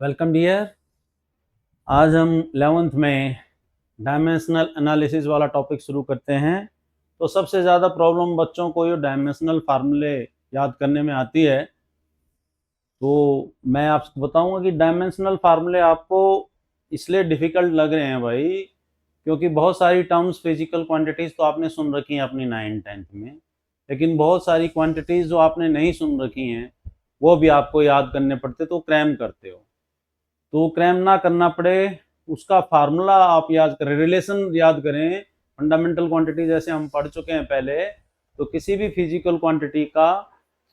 Welcome dear. आज हम 11th में डायमेंशनल एनालिसिस वाला टॉपिक शुरू करते हैं। तो सबसे ज़्यादा प्रॉब्लम बच्चों को ये डायमेंशनल फार्मूले याद करने में आती है। तो मैं आपको बताऊंगा कि डायमेंशनल फार्मूले आपको इसलिए डिफ़िकल्ट लग रहे हैं भाई, क्योंकि बहुत सारी टर्म्स फिजिकल क्वांटिटीज़ तो आपने सुन रखी हैं अपनी 9th-10th में, लेकिन बहुत सारी क्वांटिटीज़ जो आपने नहीं सुन रखी हैं वो भी आपको याद करने पड़ते, तो क्रैम करते हो। तो क्रैम ना करना पड़े उसका फार्मूला आप याद करें, रिलेशन याद करें। फंडामेंटल क्वांटिटी जैसे हम पढ़ चुके हैं पहले, तो किसी भी फिजिकल क्वांटिटी का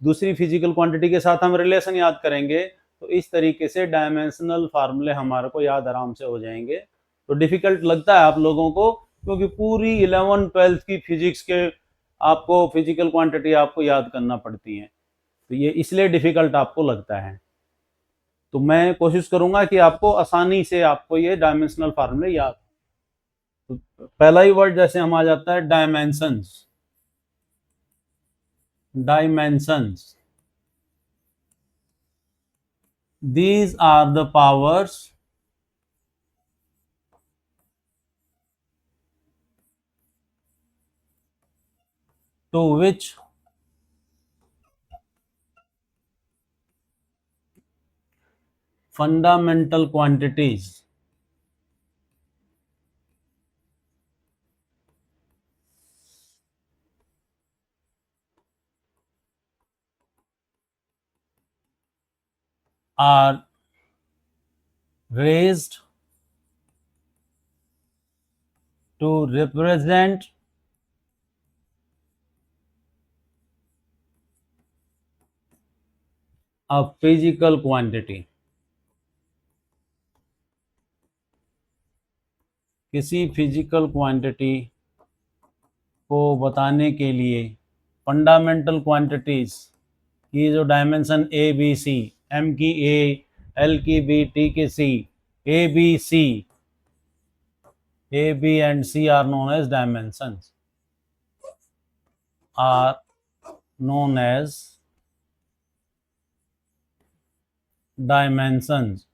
दूसरी फिजिकल क्वांटिटी के साथ हम रिलेशन याद करेंगे, तो इस तरीके से डायमेंशनल फार्मूले हमारे को याद आराम से हो जाएंगे। तो डिफिकल्ट लगता है आप लोगों को, क्योंकि पूरी 11th-12th की फिजिक्स के आपको फिजिकल क्वांटिटी आपको याद करना पड़ती है, तो ये इसलिए डिफिकल्ट आपको लगता है। तो मैं कोशिश करूंगा कि आपको आसानी से आपको ये डायमेंशनल फार्मूले याद। तो पहला ही वर्ड जैसे हम आ जाता है dimensions. Dimensions, these are the powers to which fundamental quantities are raised to represent a physical quantity। किसी फिजिकल क्वांटिटी को बताने के लिए फंडामेंटल क्वांटिटीज की जो dimension A B C, M की ए, एल की बी, टी की C, A B C, A B and C are known as dimensions, are known as dimensions।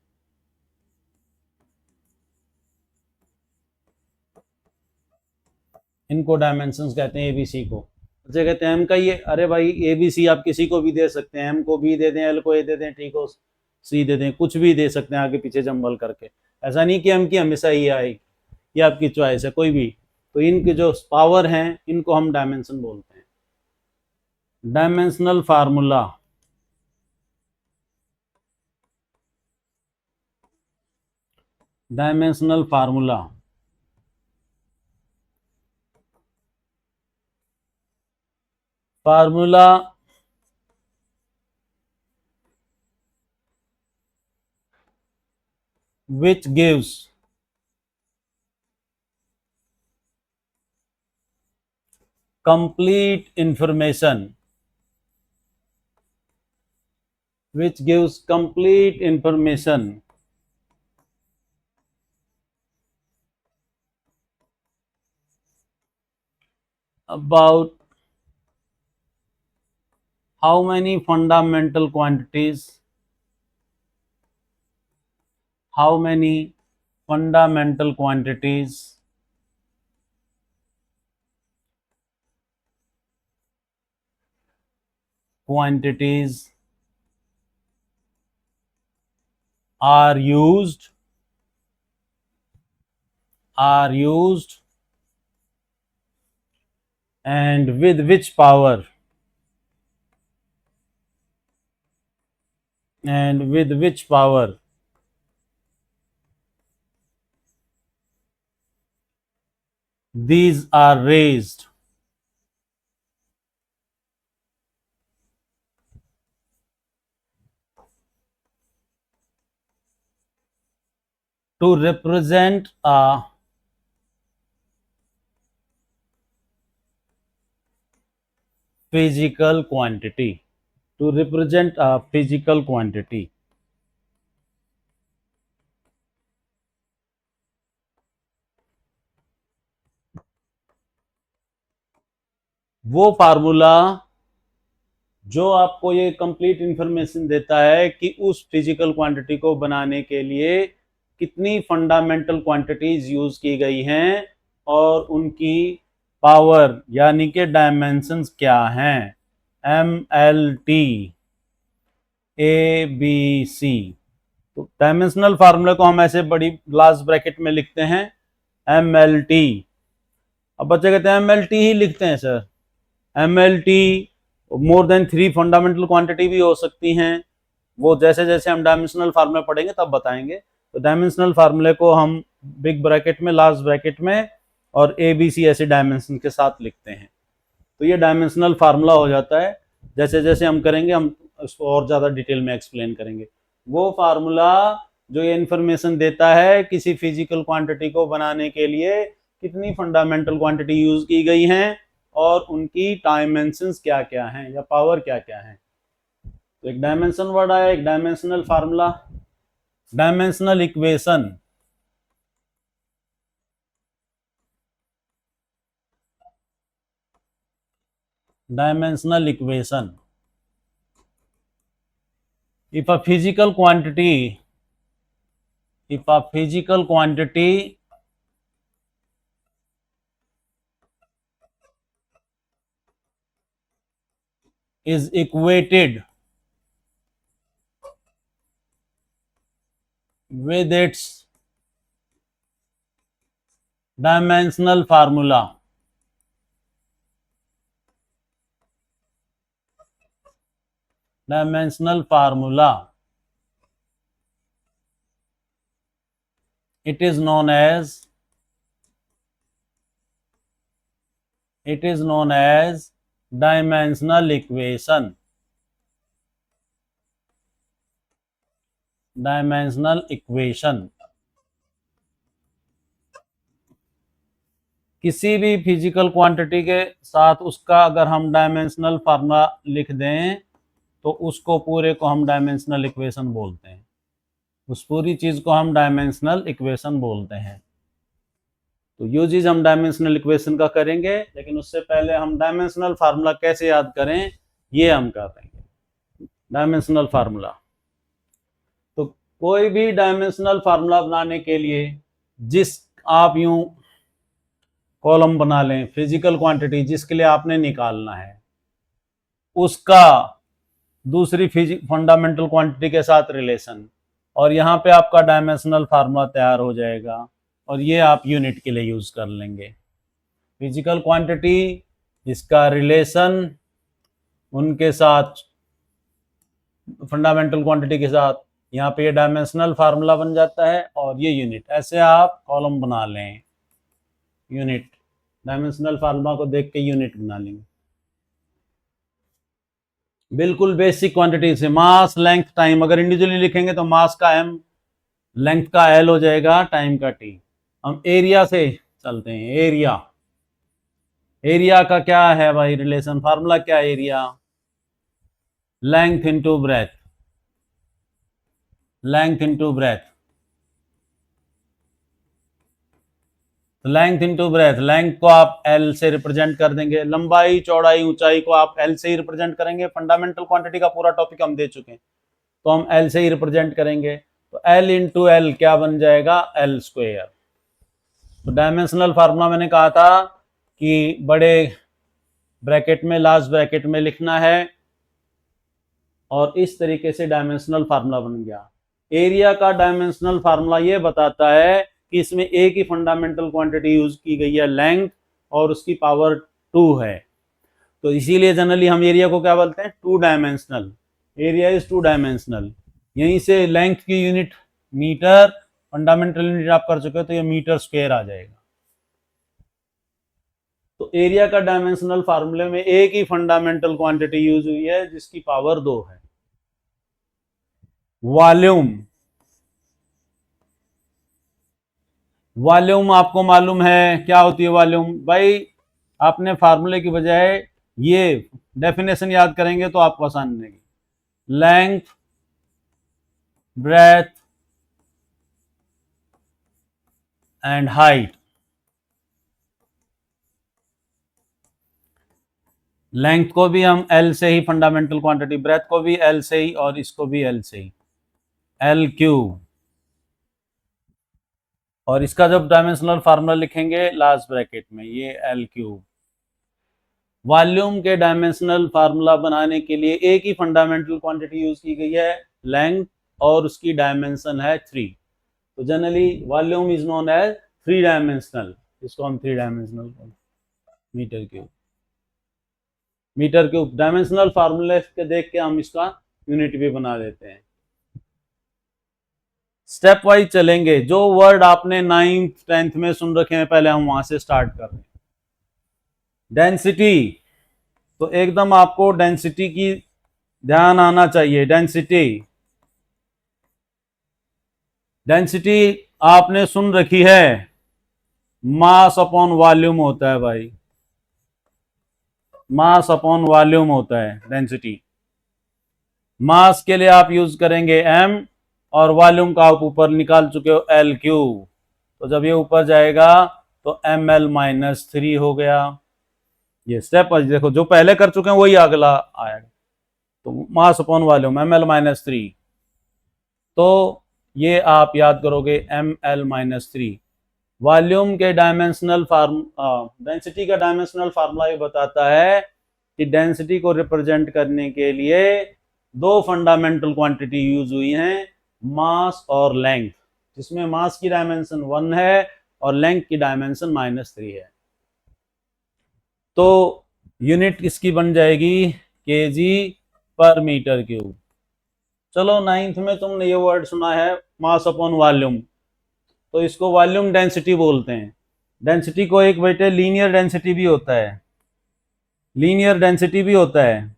इनको डायमेंशंस कहते हैं एबीसी को। जैसे कहते हैं एम का ये, अरे भाई एबीसी आप किसी को भी दे सकते हैं, एम को बी दे दें, एल को ए दे दें, टी को सी दे दें, कुछ भी दे सकते हैं आगे पीछे जंबल करके। ऐसा नहीं कि एम की हमेशा ही आएगी, ये आपकी चॉइस है कोई भी। तो इनके जो पावर हैं इनको हम डायमेंशन बोलते हैं। Dimensional formula, dimensional formula formula which gives complete information, which gives complete information about how many fundamental quantities, how many fundamental quantities quantities are used and with which power, and with which power these are raised to represent a physical quantity, to represent a physical quantity। वो formula जो आपको ये complete information देता है कि उस physical quantity को बनाने के लिए कितनी फंडामेंटल क्वांटिटीज यूज की गई हैं और उनकी पावर यानी कि डायमेंशंस क्या हैं। MLT ABC। तो डायमेंशनल फार्मूले को हम ऐसे बड़ी लार्ज ब्रैकेट में लिखते हैं MLT। अब बच्चे कहते हैं MLT ही लिखते हैं sir. MLT more than 3 fundamental quantity भी हो सकती हैं, वो जैसे जैसे हम डायमेंशनल फार्मूला पढ़ेंगे तब बताएंगे। तो डायमेंशनल फार्मूले को हम बिग ब्रैकेट में, लार्ज ब्रैकेट में और ABC ऐसे डायमेंशन के साथ लिखते हैं। तो ये डायमेंशनल फार्मूला हो जाता है। जैसे जैसे हम करेंगे हम उसको और ज़्यादा डिटेल में एक्सप्लेन करेंगे। वो फार्मूला जो ये इंफॉर्मेशन देता है किसी फिजिकल क्वांटिटी को बनाने के लिए कितनी फंडामेंटल क्वांटिटी यूज की गई हैं और उनकी डायमेंशंस क्या क्या हैं या पावर क्या क्या है। तो एक डायमेंशन वर्ड आया, एक dimensional formula. Dimensional equation, dimensional equation. if a physical quantity if a physical quantity is equated with its dimensional formula, dimensional formula, it is known as dimensional equation, dimensional equation। किसी भी physical quantity के साथ उसका अगर हम dimensional formula लिख दें तो उसको पूरे को हम डायमेंशनल इक्वेशन बोलते हैं। उस पूरी चीज को हम डायमेंशनल इक्वेशन बोलते हैं। तो ये चीज हम डायमेंशनल इक्वेशन का करेंगे, लेकिन उससे पहले हम डायमेंशनल फार्मूला कैसे याद करें ये हम करेंगे। डायमेंशनल फार्मूला, तो कोई भी डायमेंशनल फार्मूला बनाने के लिए जिस आप यूं कॉलम बना लें, फिजिकल क्वांटिटी जिसके लिए आपने निकालना है उसका दूसरी फंडामेंटल क्वांटिटी के साथ रिलेशन, और यहाँ पे आपका डायमेंशनल फार्मूला तैयार हो जाएगा और ये आप यूनिट के लिए यूज कर लेंगे। फिजिकल क्वांटिटी, इसका रिलेशन उनके साथ, फंडामेंटल क्वांटिटी के साथ, यहाँ पे ये डायमेंशनल फार्मूला बन जाता है और ये यूनिट। ऐसे आप कॉलम बना लें, यूनिट, डायमेंशनल फार्मूला को देख के यूनिट बना लेंगे। बिल्कुल बेसिक क्वांटिटी से मास, लेंथ, टाइम। अगर इंडिविजुअली लिखेंगे तो मास का M, लेंथ का L हो जाएगा, टाइम का T। हम एरिया से चलते हैं। एरिया, एरिया का क्या है भाई रिलेशन, फार्मूला क्या है area, length into breadth, length into breadth. Length into breadth, length को आप L से रिप्रेजेंट कर देंगे, लंबाई, चौड़ाई, ऊंचाई को आप L से ही रिप्रेजेंट करेंगे। फंडामेंटल क्वांटिटी का पूरा टॉपिक हम दे चुके हैं तो हम L से ही रिप्रेजेंट करेंगे। तो L इंटू L क्या बन जाएगा, L स्क्वेयर। तो डायमेंशनल फार्मूला मैंने कहा था कि बड़े ब्रैकेट में, लार्ज ब्रैकेट में लिखना है और इस तरीके से डायमेंशनल फार्मूला बन गया। एरिया का डायमेंशनल फार्मूला ये बताता है कि इसमें एक ही फंडामेंटल क्वांटिटी यूज की गई है, लेंथ, और उसकी पावर 2 है। तो इसीलिए जनरली हम एरिया को क्या बोलते हैं, 2 डायमेंशनल। Area is 2 dimensional. यहीं से लेंथ की यूनिट मीटर, फंडामेंटल यूनिट आप कर चुके हो तो ये मीटर स्क्वायर आ जाएगा। तो एरिया का डायमेंशनल फार्मूले में एक ही फंडामेंटल क्वांटिटी यूज हुई है जिसकी पावर 2 है। वॉल्यूम, वॉल्यूम आपको मालूम है क्या होती है वॉल्यूम भाई, आपने फार्मूले की बजाय ये डेफिनेशन याद करेंगे तो आपको आसान रहेगी। Length, breadth and height. Length को भी हम एल से ही, फंडामेंटल क्वांटिटी, ब्रेथ को भी एल से ही और इसको भी एल से ही, एल क्यूब। और इसका जब डायमेंशनल फार्मूला लिखेंगे लास्ट ब्रैकेट में, ये एल क्यूब। वॉल्यूम के डायमेंशनल फार्मूला बनाने के लिए एक ही फंडामेंटल क्वांटिटी यूज की गई है, लेंथ, और उसकी डायमेंशन है 3। तो generally volume is known as 3 dimensional, इसको हम 3 dimensional metre cube. Metre cube dimensional फार्मूले के देख के हम इसका यूनिट भी बना देते हैं। स्टेप वाइज चलेंगे। जो वर्ड आपने 9th 10th में सुन रखे हैं, पहले हम वहां से स्टार्ट कर रहे हैं। डेंसिटी, तो एकदम आपको डेंसिटी की ध्यान आना चाहिए। डेंसिटी, डेंसिटी आपने सुन रखी है, मास अपॉन वॉल्यूम होता है भाई, मास अपॉन वॉल्यूम होता है डेंसिटी। मास के लिए आप यूज करेंगे m, और वॉल्यूम का आप ऊपर निकाल चुके हो एल क्यूब। तो जब ये ऊपर जाएगा तो ml-3 हो गया। ये स्टेप देखो, जो पहले कर चुके हैं वही अगला आएगा। तो मास अपॉन वॉल्यूम ml-3, तो ये आप याद करोगे ml-3। वॉल्यूम के डायमेंशनल डेंसिटी का डायमेंशनल फार्मूला ये बताता है कि डेंसिटी को रिप्रेजेंट करने के लिए दो फंडामेंटल क्वांटिटी यूज हुई हैं, मास और लेंथ, जिसमें मास की डायमेंशन 1 है और लेंथ की डायमेंशन -3 है। तो यूनिट इसकी बन जाएगी केजी पर मीटर क्यूब। चलो 9th में तुमने ये वर्ड सुना है मास अपॉन वॉल्यूम, तो इसको वॉल्यूम डेंसिटी बोलते हैं। डेंसिटी को एक बेटे लीनियर डेंसिटी भी होता है, लीनियर डेंसिटी भी होता है।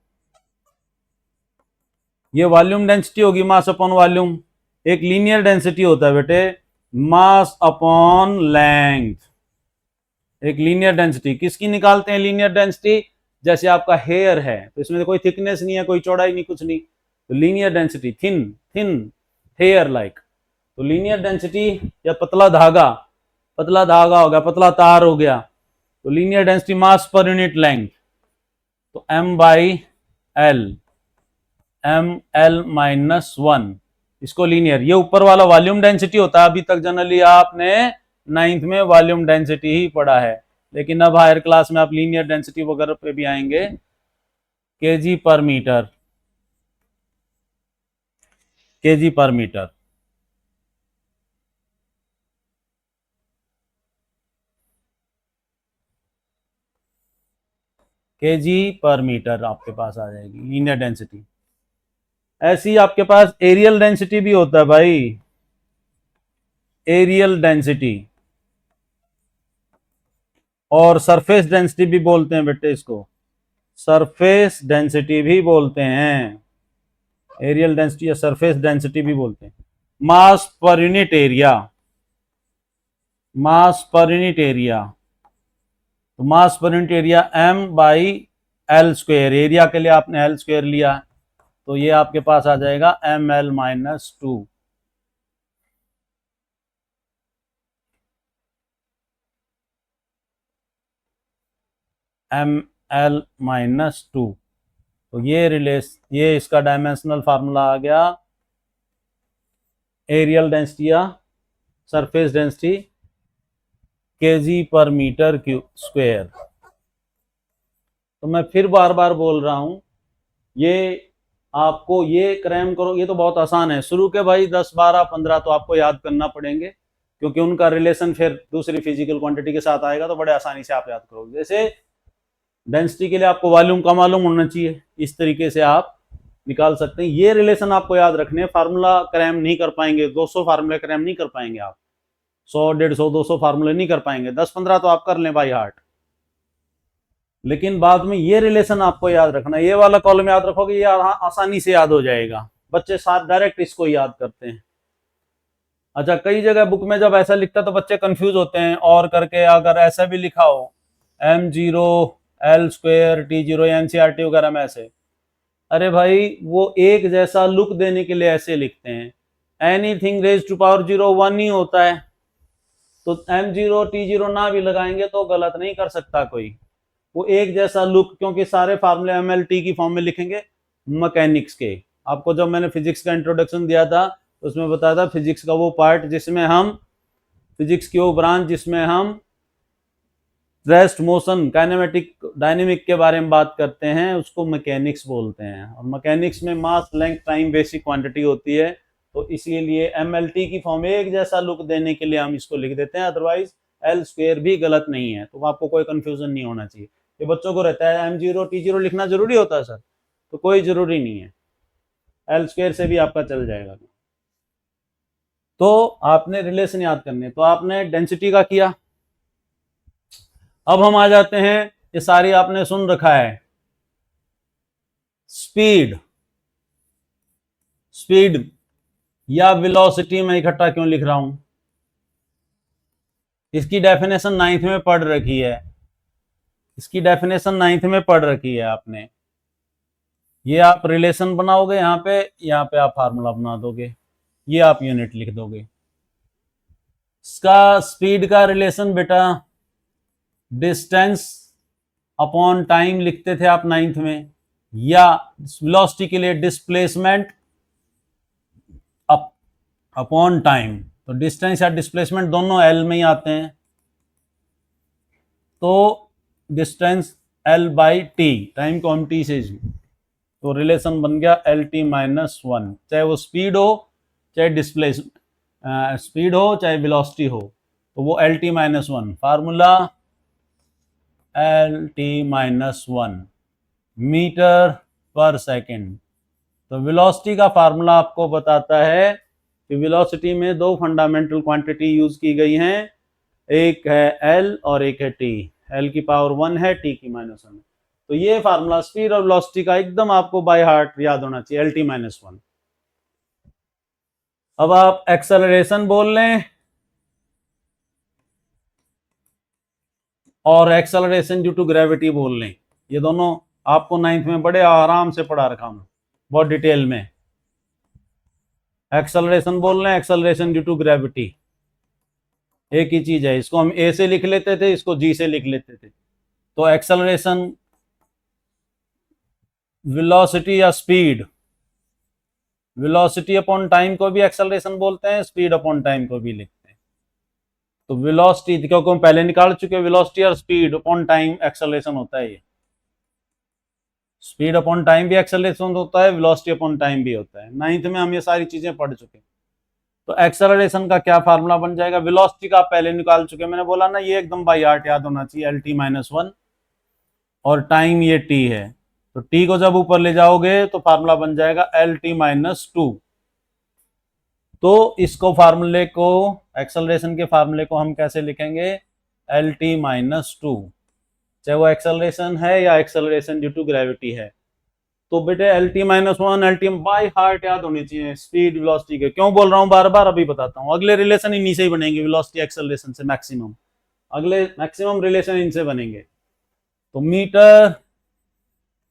ये वॉल्यूम डेंसिटी होगी मास अपॉन वॉल्यूम। एक लीनियर डेंसिटी होता है बेटे मास अपॉन लेंथ। एक लीनियर डेंसिटी किसकी निकालते हैं? लीनियर डेंसिटी, जैसे आपका हेयर है तो इसमें कोई थिकनेस नहीं है, कोई चौड़ाई नहीं, कुछ नहीं, तो linear density thin thin hair like. तो लीनियर डेंसिटी, या पतला धागा, पतला धागा हो गया, पतला तार हो गया, तो linear density mass per unit length, तो m/l, ml-1, इसको लीनियर। ये ऊपर वाला वॉल्यूम डेंसिटी होता है। अभी तक जनरली आपने 9th में वॉल्यूम डेंसिटी ही पढ़ा है, लेकिन अब हायर क्लास में आप लीनियर डेंसिटी वगैरह पे भी आएंगे। केजी पर मीटर, केजी पर मीटर। केजी पर मीटर आपके पास आ जाएगी लीनियर डेंसिटी। ऐसी आपके पास एरियल डेंसिटी भी होता है भाई, एरियल डेंसिटी, और सरफेस डेंसिटी भी बोलते हैं बेटे इसको, सरफेस डेंसिटी भी बोलते हैं, एरियल डेंसिटी या सरफेस डेंसिटी भी बोलते हैं। मास पर यूनिट एरिया, मास पर यूनिट एरिया, तो मास per unit area m/l²। Area के लिए आपने l² लिया, तो ये आपके पास आ जाएगा ml-2। ml-2, तो ये इसका डायमेंशनल फार्मूला आ गया, एरियल डेंसिटी या सरफेस डेंसिटी केजी पर मीटर स्क्वायर। तो मैं फिर बार बार बोल रहा हूं, ये आपको ये क्रैम करो, ये तो बहुत आसान है। शुरू के भाई 10 12 15 तो आपको याद करना पड़ेंगे, क्योंकि उनका रिलेशन फिर दूसरी फिजिकल क्वांटिटी के साथ आएगा, तो बड़े आसानी से आप याद करोगे। जैसे डेंसिटी के लिए आपको वॉल्यूम का मालूम होना चाहिए, इस तरीके से आप निकाल सकते हैं। ये रिलेशन आपको याद रखने, फार्मूला क्रैम नहीं कर पाएंगे, 200 फार्मूले क्रैम नहीं कर पाएंगे आप, 100 150 200 फार्मूले नहीं कर पाएंगे, 10 15 तो आप कर लें बाई हार्ट, लेकिन बाद में ये रिलेशन आपको याद रखना। ये वाला कॉलम याद रखोगे, ये आसानी से याद हो जाएगा, बच्चे साथ डायरेक्ट इसको याद करते हैं। अच्छा, कई जगह बुक में जब ऐसा लिखता है तो बच्चे कंफ्यूज होते हैं, और करके अगर ऐसा भी लिखा हो m0 l² t0 NCERT वगैरह में ऐसे, अरे भाई वो एक जैसा लुक देने के लिए ऐसे लिखते हैं, एनीथिंग रेज टू पावर 0 1 ही होता है, तो m0 t0 ना भी लगाएंगे तो गलत नहीं कर सकता कोई। वो एक जैसा लुक, क्योंकि सारे फार्मूले MLT की फॉर्म में लिखेंगे मैकेनिक्स के। आपको जब मैंने फिजिक्स का इंट्रोडक्शन दिया था तो उसमें बताया था फिजिक्स का वो पार्ट जिसमें हम, फिजिक्स की वो ब्रांच जिसमें हम रेस्ट, मोशन, काइनेमेटिक, डायनेमिक के बारे में बात करते हैं, उसको मैकेनिक्स बोलते हैं। और मैकेनिक्स में मास, लेंथ, टाइम, बेसिक क्वांटिटी होती है। तो इसीलिए MLT की फॉर्म एक जैसा लुक देने के लिए हम इसको लिख देते हैं, अदरवाइज एल स्क्वायर भी गलत नहीं है। तो आपको कोई कंफ्यूजन नहीं होना चाहिए। ये बच्चों को रहता है M0 T0 लिखना जरूरी होता है सर, तो कोई जरूरी नहीं है, एल स्क्वायर से भी आपका चल जाएगा। तो आपने रिलेशन याद करने, तो आपने डेंसिटी का किया। अब हम आ जाते हैं, ये सारी आपने सुन रखा है, स्पीड। स्पीड या वेलोसिटी में इकट्ठा क्यों लिख रहा हूं, इसकी डेफिनेशन 9th में पढ़ रखी है, इसकी डेफिनेशन 9th में पढ़ रखी है आपने। ये आप रिलेशन बनाओगे, यहाँ पे आप फार्मूला बना दोगे, ये आप यूनिट लिख दोगे। इसका स्पीड का रिलेशन बेटा डिस्टेंस अपॉन टाइम लिखते थे आप 9th में, या वेलोसिटी के लिए डिस्प्लेसमेंट अपॉन टाइम। तो डिस्टेंस या डिस्प्लेसमेंट दोनों एल में ही आते हैं, तो distance L by T, time को हम टी से, तो रिलेशन बन गया LT माइनस 1, चाहे वो स्पीड हो चाहे डिस्प्लेस स्पीड हो चाहे वेलोसिटी हो, तो वो LT minus 1, formula LT minus 1 metre per second. तो वेलोसिटी का फार्मूला आपको बताता है कि वेलोसिटी में दो फंडामेंटल क्वांटिटी यूज की गई हैं, एक है L और एक है T। L की पावर 1 है, T की माइनस 1 है। तो ये फार्मूला स्पीड और वेलोसिटी का एकदम आपको बाय हार्ट याद होना चाहिए, LT माइनस 1। अब आप एक्सेलरेशन बोल लें और एक्सेलरेशन ड्यू टू ग्रेविटी बोल लें, ये दोनों आपको 9th में बड़े आराम से पढ़ा रखा हूं, बहुत डिटेल में। एक्सेलरेशन बोल लें, एक्सेलरेशन ड्यू टू ग्रेविटी, एक ही चीज है। इसको हम ए से लिख लेते थे, इसको जी से लिख लेते थे। तो एक्सेलरेशन, वेलोसिटी या स्पीड, वेलोसिटी अपॉन टाइम को भी एक्सेलरेशन बोलते हैं, स्पीड अपॉन टाइम को भी लिखते हैं। तो वेलोसिटी, क्योंकि हम पहले निकाल चुके हैं, वेलोसिटी और स्पीड अपॉन टाइम एक्सेलरेशन होता है। ये स्पीड अपॉन टाइम भी एक्सेलरेशन होता है, वेलोसिटी अपॉन टाइम भी होता है। 9th में हम ये सारी चीजें पढ़ चुके हैं। तो एक्सेलरेशन का क्या फार्मूला बन जाएगा, वेलोसिटी का आप पहले निकाल चुके हैं, मैंने बोला ना, ये एकदम बाय हार्ट याद होना चाहिए, LT माइनस 1, और टाइम ये T है। तो T को जब ऊपर ले जाओगे तो फार्मूला बन जाएगा LT माइनस 2। तो इसको फार्मूले को, एक्सेलरेशन के फार्मूले को हम कैसे लिखेंगे, LT माइनस 2, चाहे वो एक्सेलरेशन है या एक्सेलरेशन ड्यू टू ग्रेविटी है। तो बेटे LT minus 1, LT by heart याद होनी चाहिए, स्पीड वेलोसिटी के। क्यों बोल रहा हूं बार बार, अभी बताता हूं। अगले रिलेशन इन्हीं से ही बनेंगे, वेलोसिटी एक्सेलरेशन से मैक्सिमम, अगले मैक्सिमम रिलेशन इनसे बनेंगे। तो मीटर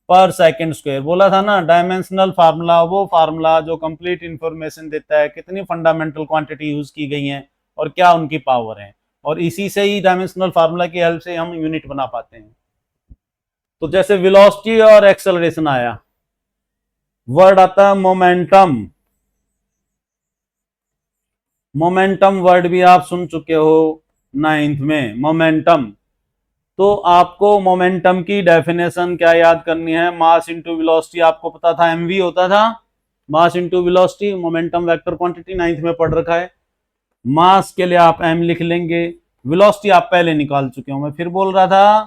पर सेकंड स्क्वायर बोला था ना, डायमेंशनल फार्मूला, वो फार्मूला जो कंप्लीट इंफॉर्मेशन देता है कितनी फंडामेंटल क्वांटिटी यूज की गई हैं और क्या उनकी पावर है, और इसी से ही डायमेंशनल फार्मूला की हेल्प से हम यूनिट बना पाते हैं। तो जैसे वेलोसिटी और एक्सेलरेशन आया, वर्ड आता है मोमेंटम। मोमेंटम वर्ड भी आप सुन चुके हो 9th में, मोमेंटम। तो आपको मोमेंटम की डेफिनेशन क्या याद करनी है, मास इनटू वेलोसिटी। आपको पता था mv होता था, mass into velocity, momentum vector quantity 9th में पढ़ रखा है। मास के लिए आप m लिख लेंगे, वेलोसिटी आप पहले निकाल चुके हो। मैं फिर बोल रहा था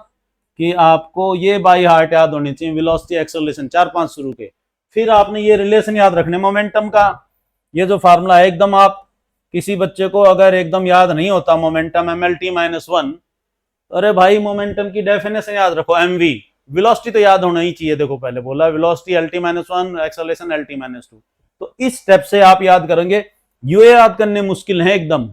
कि आपको ये बाई हार्ट याद होनी चाहिए, वेलोसिटी एक्सेलरेशन 4-5 शुरू के। फिर आपने ये रिलेशन याद रखने मोमेंटम का, ये जो फार्मूला है एकदम, आप किसी बच्चे को अगर एकदम याद नहीं होता मोमेंटम MLT माइनस 1, अरे भाई मोमेंटम की डेफिनेशन याद रखो mv, वेलोसिटी तो याद होना ही चाहिए। देखो पहले बोला velocity LT minus 1, acceleration LT minus 2। तो इस स्टेप से आप याद करेंगे। ये याद करने मुश्किल है एकदम,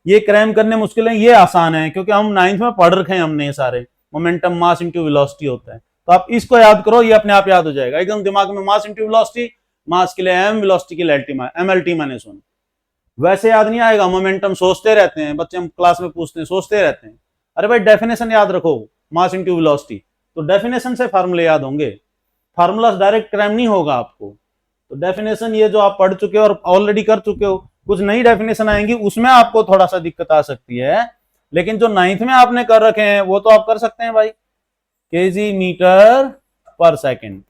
ये क्रैम करने मुश्किल है, ये आसान है क्योंकि हम 9th में पढ़ रखे हैं हमने ये सारे। मोमेंटम मास इंटू वेलोसिटी होता है, तो आप इसको याद करो, ये अपने आप याद हो जाएगा एकदम दिमाग में। मास इंटू वेलोसिटी, मास के लिए m, वेलोसिटी के लिए MLT माइनस 1। वैसे याद नहीं आएगा, मोमेंटम सोचते रहते हैं बच्चे, हम क्लास में पूछते हैं, सोचते रहते हैं। अरे भाई डेफिनेशन याद रखो, मास इंटू वेलोसिटी, तो डेफिनेशन से फार्मूले याद होंगे, फार्मूला डायरेक्ट क्रैम नहीं होगा आपको। तो डेफिनेशन ये जो आप पढ़ चुके हो और ऑलरेडी कर चुके हो, कुछ नई डेफिनेशन आएंगी उसमें आपको थोड़ा सा दिक्कत आ सकती है, लेकिन जो 9th में आपने कर रखे हैं वो तो आप कर सकते हैं भाई। KG metre per second.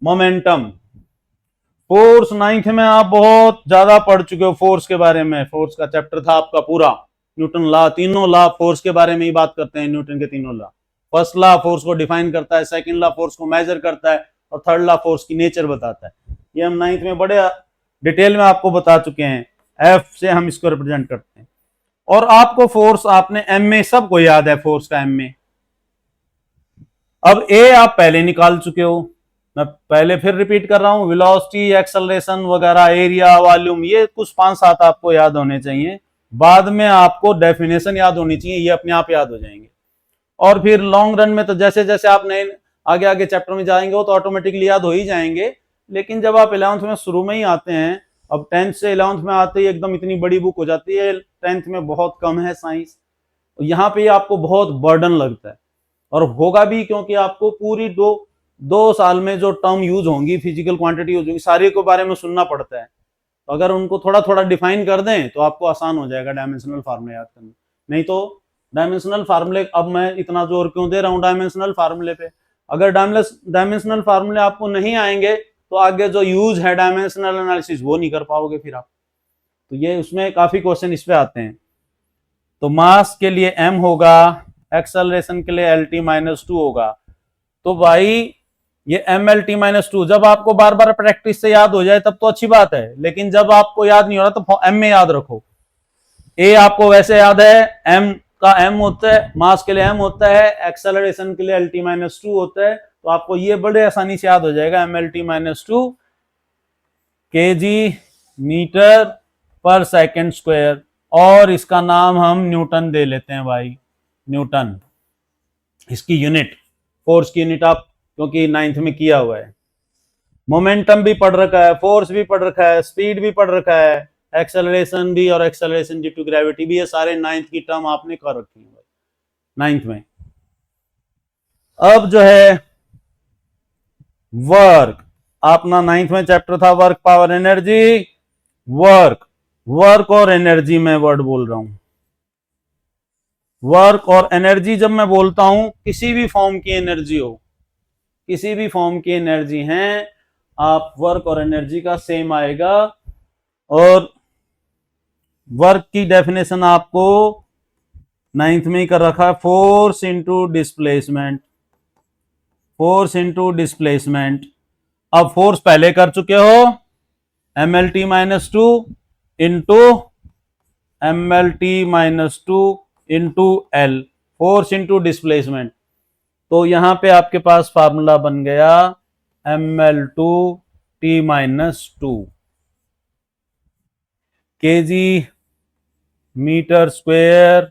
Momentum, force 9th में आप बहुत ज्यादा पढ़ चुके हो फोर्स के बारे में, फोर्स का चैप्टर था आपका पूरा, न्यूटन लॉ, तीनों लॉ फोर्स के बारे में ही बात करते हैं, न्यूटन के तीनों लॉ। फर्स्ट लॉ फोर्स को डिफाइन करता है, सेकंड लॉ फोर्स को मेजर करता है, और थर्ड लॉ फोर्स की नेचर बताता है। ये हम 9th में बड़े डिटेल में आपको बता चुके हैं, एफ से हम इसको रिप्रेजेंट करते हैं। और आपको फोर्स, आपने एम में, सबको याद है फोर्स का एम में। अब ए आप पहले निकाल चुके हो, मैं पहले फिर रिपीट कर रहा हूं, वेलोसिटी, एक्सेलरेशन वगैरह, एरिया, वॉल्यूम, ये कुछ 5-7 आपको याद होने चाहिए। बाद में आपको डेफिनेशन याद होनी चाहिए, ये अपने आप याद हो जाएंगे। और फिर लॉन्ग रन में तो जैसे जैसे आप नए आगे आगे चैप्टर में जाएंगे वो तो ऑटोमेटिकली याद हो ही जाएंगे, लेकिन जब आप 11th में शुरू में ही आते हैं, अब 10th से 11th में आते ही एकदम इतनी बड़ी बुक हो जाती है, 10th में बहुत कम है साइंस, यहाँ पे आपको बहुत बर्डन लगता है, और होगा भी, क्योंकि आपको पूरी दो साल में जो टर्म यूज होंगी, फिजिकल क्वांटिटी यूज होगी, सारे के बारे में सुनना पड़ता है। तो अगर उनको थोड़ा थोड़ा डिफाइन कर दें तो आपको आसान हो जाएगा डायमेंशनल फार्मूले याद करना। नहीं तो डायमेंशनल फार्मूले, अब मैं इतना जोर क्यों दे रहा हूँ डायमेंशनल फार्मूले पे, अगर डायमेंशनल फार्मूले आपको नहीं आएंगे तो आगे जो यूज है डायमेंशनल एनालिसिस वो नहीं कर पाओगे फिर आप। तो ये उसमें काफी क्वेश्चन इस पे आते हैं। तो मास के लिए m होगा, एक्सेलरेशन के लिए LT-2 होगा। तो भाई ये MLT-2 जब आपको बार बार प्रैक्टिस से याद हो जाए तब तो अच्छी बात है, लेकिन जब आपको याद नहीं हो रहा तो m में याद रखो। a आपको वैसे याद है, m का m होता है, मास के लिए m होता है, एक्सेलरेशन के लिए LT-2 होता है, तो आपको ये बड़े आसानी से याद हो जाएगा, MLT-2 kg metre per second square, और इसका नाम हम न्यूटन दे लेते हैं भाई, न्यूटन इसकी यूनिट, फोर्स की यूनिट आप क्योंकि 9th में किया हुआ है। मोमेंटम भी पढ़ रखा है, फोर्स भी पढ़ रखा है, स्पीड भी पढ़ रखा है, एक्सेलरेशन भी, और एक्सेलरेशन ड्यू टू ग्रेविटी भी, ये सारे 9th की टर्म आपने कर रखी है भाई 9th में। अब जो है वर्क, अपना 9th में चैप्टर था वर्क, पावर, एनर्जी, वर्क और एनर्जी में वर्ड बोल रहा हूं। वर्क और एनर्जी जब मैं बोलता हूं, किसी भी फॉर्म की एनर्जी हो, किसी भी फॉर्म की एनर्जी है, आप वर्क और एनर्जी का सेम आएगा। और वर्क की डेफिनेशन आपको 9th में ही कर रखा है, force into displacement, force into displacement. अब फोर्स पहले कर चुके हो, MLT-2 into MLT-2 into L, force into displacement. तो यहां पे आपके पास फार्मूला बन गया ML2T-2 केजी मीटर स्क्वायर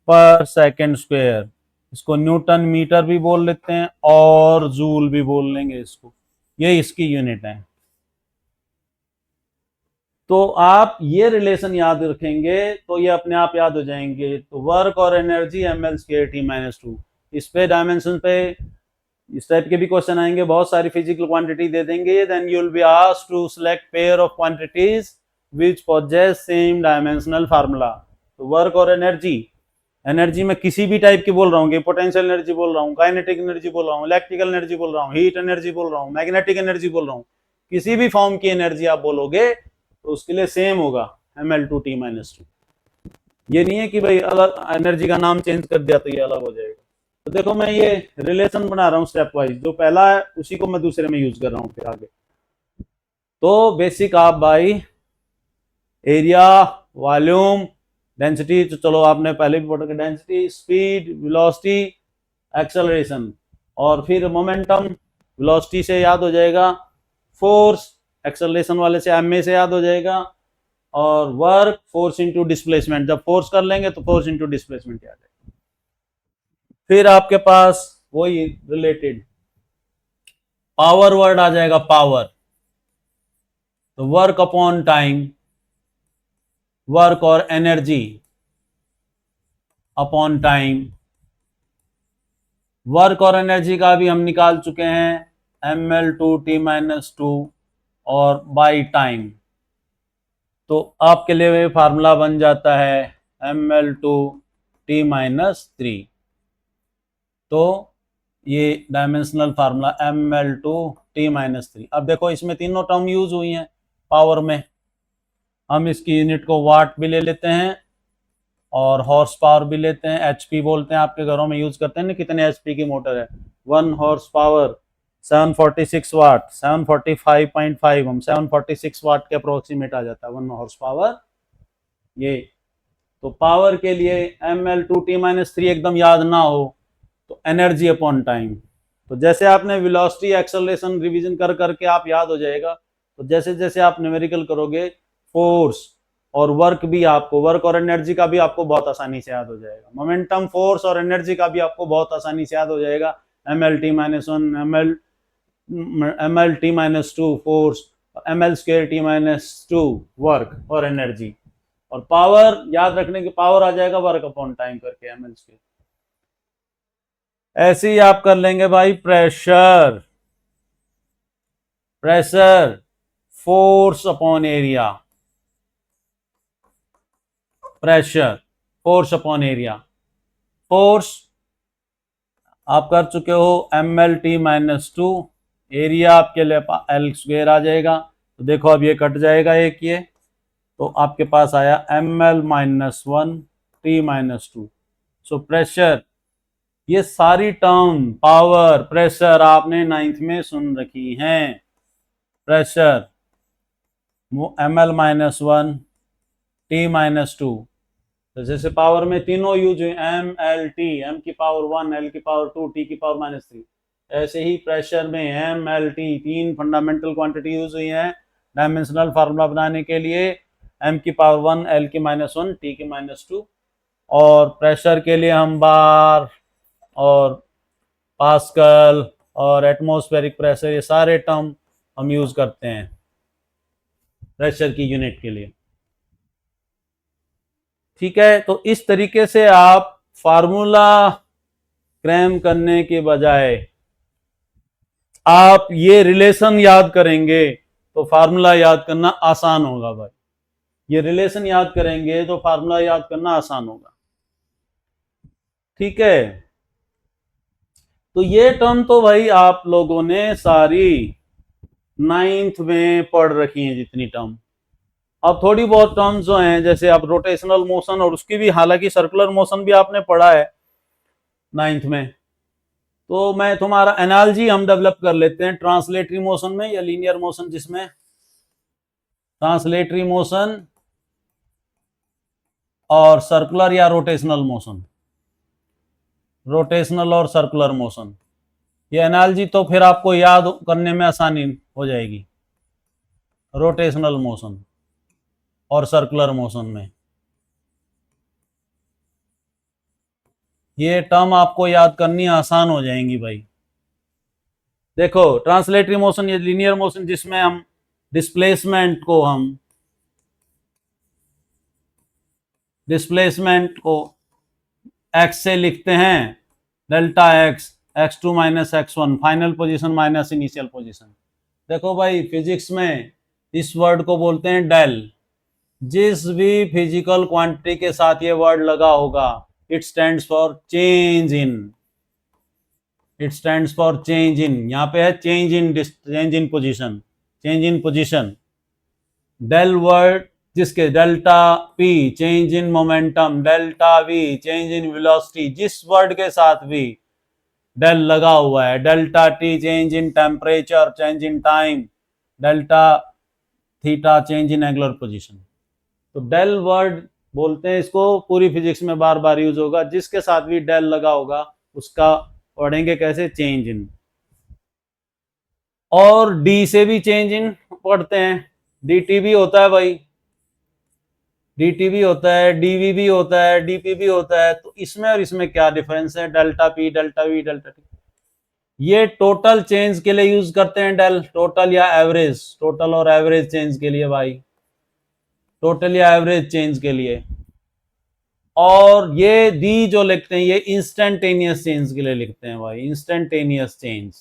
पर सेकेंड स्क्वायर। इसको न्यूटन मीटर भी बोल लेते हैं और जूल भी बोल लेंगे इसको, ये इसकी यूनिट है। तो आप ये रिलेशन याद रखेंगे तो ये अपने आप याद हो जाएंगे। तो वर्क और एनर्जी ML2T-2, इस पे डायमेंशन पे इस टाइप के भी क्वेश्चन आएंगे, बहुत सारी फिजिकल क्वांटिटी दे देंगे, then you will be asked to select pair of quantities which possess same dimensional formula. तो वर्क और एनर्जी, एनर्जी में किसी भी टाइप की बोल रहा हूँ, पोटेंशियल एनर्जी बोल रहा हूँ, काइनेटिक एनर्जी बोल रहा हूँ, इलेक्ट्रिकल एनर्जी बोल रहा हूँ, हीट एनर्जी बोल रहा हूँ, मैग्नेटिक एनर्जी बोल रहा हूँ, किसी भी फॉर्म की एनर्जी आप बोलोगे तो उसके लिए सेम होगा ML2T-2। ये नहीं है कि भाई अलग एनर्जी का नाम चेंज कर दिया तो ये अलग हो जाएगा। तो देखो मैं ये रिलेशन बना रहा हूँ स्टेप वाइज, जो पहला है उसी को मैं दूसरे में यूज कर रहा हूँ फिर आगे। तो बेसिक आप भाई एरिया, वॉल्यूम, डेंसिटी, तो चलो आपने पहले भी पढ़ा, डेंसिटी, स्पीड, वेलोसिटी, एक्सेलरेशन, और फिर मोमेंटम, वेलोसिटी से याद हो जाएगा, फोर्स एक्सेलरेशन वाले से एम से याद हो जाएगा, और वर्क फोर्स इंटू डिस्प्लेसमेंट, जब फोर्स कर लेंगे तो फोर्स इंटू डिस्प्लेसमेंट याद है। फिर आपके पास वही रिलेटेड पावर वर्ड आ जाएगा, पावर, तो वर्क अपॉन टाइम, वर्क और एनर्जी अपॉन टाइम, वर्क और एनर्जी का भी हम निकाल चुके हैं, ml2t-2 और बाई टाइम। तो आपके लिए फार्मूला बन जाता है ml2t-3। तो ये डायमेंशनल फार्मूला ml2t-3। अब देखो इसमें तीनों टर्म यूज हुई हैं पावर में। हम इसकी यूनिट को वाट भी ले लेते हैं और हॉर्स पावर भी लेते हैं, एचपी बोलते हैं, आपके घरों में यूज करते हैं ना, कितने एचपी की मोटर है। 1 हॉर्स पावर 746 वाट, 745.5, हम 746 वाट के अप्रोक्सीमेट आ जाता है 1 हॉर्स पावर ये। तो पावर के लिए ml2t-3 एकदम याद ना हो तो एनर्जी अपॉन टाइम। तो जैसे आपने वेलोसिटी एक्सेलरेशन रिवीजन कर करके आप याद हो जाएगा, तो जैसे जैसे आप न्यूमेरिकल करोगे फोर्स और वर्क भी आपको, वर्क और एनर्जी का भी आपको बहुत आसानी से याद हो जाएगा। मोमेंटम, फोर्स और एनर्जी का भी आपको बहुत आसानी से याद हो जाएगा। ml-1 ml-t-2 force, ml2t-2 work और एनर्जी। और पावर याद रखने की, पावर आ जाएगा वर्क अपॉन टाइम करके ml2। ऐसे ही आप कर लेंगे भाई pressure, pressure force upon area, pressure force upon area. Force आप कर चुके हो ml-2, एरिया आपके लिए L² आ जाएगा। तो देखो अब ये कट जाएगा एक ये, तो आपके पास आया ml-1 t-2। सो प्रेशर, ये सारी टर्म पावर प्रेशर आपने 9th में सुन रखी हैं। प्रेशर ml-1 t-2, तो जैसे पावर में तीनों यूज हुए, mlt, m की पावर 1, l की पावर 2, t की पावर -3। ऐसे ही प्रेशर में mlt, तीन फंडामेंटल क्वांटिटी यूज हुई हैं डायमेंशनल फार्मूला बनाने के लिए, m की पावर 1, l की -1, t की -2। और प्रेशर के लिए हम बार और पास्कल और एटमॉस्फेरिक प्रेशर, ये सारे टर्म हम यूज करते हैं प्रेशर की यूनिट के लिए। ठीक है, तो इस तरीके से आप फार्मूला क्रैम करने के बजाय आप ये रिलेशन याद करेंगे तो फार्मूला याद करना आसान होगा भाई। ये रिलेशन याद करेंगे तो फार्मूला याद करना आसान होगा। ठीक है, तो ये टर्म तो भाई आप लोगों ने सारी 9th में पढ़ रखी हैं जितनी टर्म। अब थोड़ी बहुत टर्म्स जो हैं, जैसे अब रोटेशनल मोशन, और उसकी भी, हालांकि सर्कुलर मोशन भी आपने पढ़ा है 9th में, तो मैं तुम्हारा एनालॉजी हम डेवलप कर लेते हैं ट्रांसलेटरी मोशन में या लीनियर मोशन, जिसमें ट्रांसलेटरी मोशन और सर्कुलर या रोटेशनल मोशन, रोटेशनल और सर्कुलर मोशन, ये एनालॉजी तो फिर आपको याद करने में आसानी हो जाएगी रोटेशनल मोशन और सर्कुलर मोशन में। ये टर्म आपको याद करनी आसान हो जाएंगी भाई। देखो ट्रांसलेटरी मोशन, ये लीनियर मोशन जिसमें हम डिस्प्लेसमेंट को x से लिखते हैं, delta x, x2 - x1, final position minus initial position. देखो भाई फिजिक्स में इस वर्ड को बोलते हैं डेल। जिस भी फिजिकल क्वांटिटी के साथ ये वर्ड लगा होगा, it stands for change in, it stands for change in. यहाँ पे है change in position, change in position. Del word जिसके delta P change in momentum, delta V change in velocity, जिस वर्ड के साथ भी डेल लगा हुआ है, delta T change in temperature, change in time, delta theta change in angular position. तो del word बोलते हैं इसको, पूरी फिजिक्स में बार बार यूज होगा, जिसके साथ भी डेल लगा होगा उसका पढ़ेंगे कैसे, चेंज इन। और डी से भी चेंज इन पढ़ते हैं, डी भी होता है भाई, डी भी होता है, डीवी भी होता है, डीपी भी होता है। तो इसमें और इसमें क्या डिफरेंस है, delta P, delta we, delta T. ये टोटल चेंज के लिए यूज करते हैं डेल, टोटल या एवरेज, टोटल और एवरेज चेंज के लिए भाई, टोटल या एवरेज चेंज के लिए। और ये दी जो लिखते हैं ये इंस्टेंटेनियस चेंज के लिए लिखते हैं भाई, इंस्टेंटेनियस चेंज,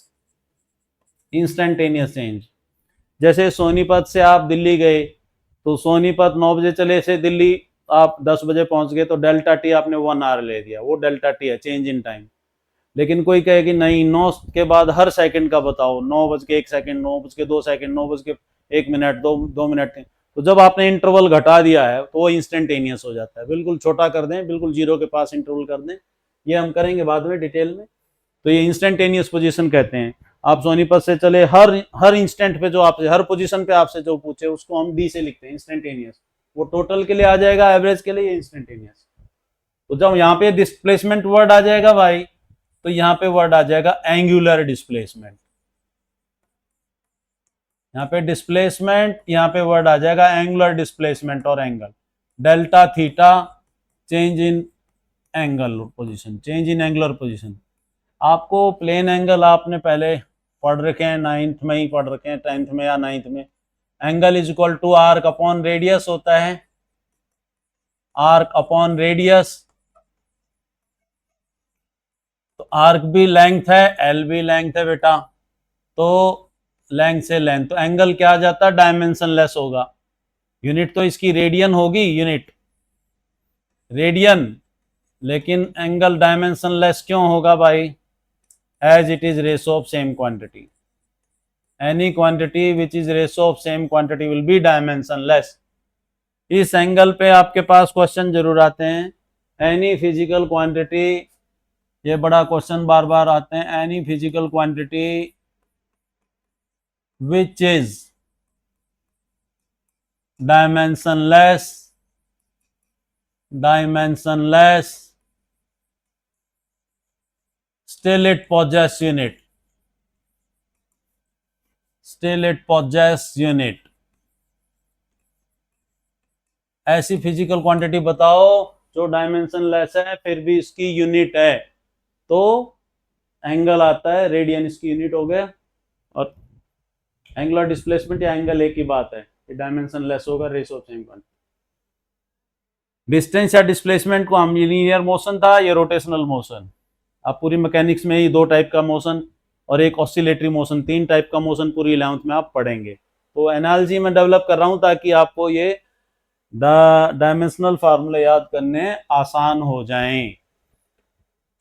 इंस्टेंटेनियस चेंज। जैसे सोनीपत से आप दिल्ली गए, तो सोनीपत 9 बजे चले से दिल्ली आप 10 बजे पहुंच गए, तो डेल्टा टी आपने 1 आवर ले दिया, वो डेल्टा टी है, चेंज इन टाइम। लेकिन कोई कहे कि नहीं 9 के बाद हर सेकंड का बताओ, 9 बज के 1 सेकंड, 9 बज के 2 सेकंड, 9 बज के 1 मिनट, 2 मिनट, तो जब आपने इंटरवल घटा दिया है तो वो इंस्टेंटेनियस हो जाता है। बिल्कुल छोटा कर दें, बिल्कुल जीरो के पास इंटरवल कर दें, ये हम करेंगे बाद में डिटेल में। तो ये इंस्टेंटेनियस पोजीशन कहते हैं। आप सोनीपत से चले, हर इंस्टेंट पे जो आपसे, हर पोजीशन पे आपसे जो पूछे उसको हम डी से लिखते हैं, इंस्टेंटेनियस। वो टोटल के लिए आ जाएगा, एवरेज के लिए इंस्टेंटेनियस। तो जब यहाँ पे डिस्प्लेसमेंट वर्ड आ जाएगा भाई, तो यहाँ पे वर्ड आ जाएगा एंगुलर डिस्प्लेसमेंट। यहाँ पे डिस्प्लेसमेंट, यहाँ पे वर्ड आ जाएगा एंगुलर डिस्प्लेसमेंट और angle, delta theta change in angle position, change in angular position. आपको प्लेन एंगल आपने पहले पढ़ रखे हैं, 9th में ही पढ़ रखे हैं, 10th में या 9th में। Angle is equal to arc upon radius होता है, आर्क अपॉन रेडियस। तो आर्क भी लेंथ है, एल भी लेंथ है बेटा, तो लेंथ से लेंथ, तो एंगल क्या आ जाता है, डायमेंशनलेस होगा। यूनिट तो इसकी रेडियन होगी, यूनिट रेडियन, लेकिन एंगल डायमेंशनलेस क्यों होगा भाई, as it is ratio of same quantity. Any quantity which is ratio of same quantity will be dimensionless. इस एंगल पे आपके पास क्वेश्चन जरूर आते हैं, एनी फिजिकल क्वांटिटी, ये बड़ा क्वेश्चन बार बार आते हैं, any physical quantity which is dimensionless still it possess unit, still it possess unit। ऐसी फिजिकल क्वांटिटी बताओ जो डायमेंशनलेस है फिर भी इसकी यूनिट है, तो एंगल आता है, रेडियन इसकी यूनिट हो गया। और एंगुलर डिस्प्लेसमेंट या एंगल एक ही बात है, ये डायमेंशनलेस होगा, ratio of same quantity. Distance या डिस्प्लेसमेंट को हम, लीनियर मोशन था, ये रोटेशनल मोशन। आप पूरी मैकेनिक्स में ही 2 टाइप का मोशन और एक ऑसिलेटरी मोशन, 3 टाइप का मोशन पूरी 11th में आप पढ़ेंगे। तो एनालॉजी में डेवलप कर रहा हूं ताकि आपको ये डायमेंशनल फार्मूले याद करने आसान हो जाएं।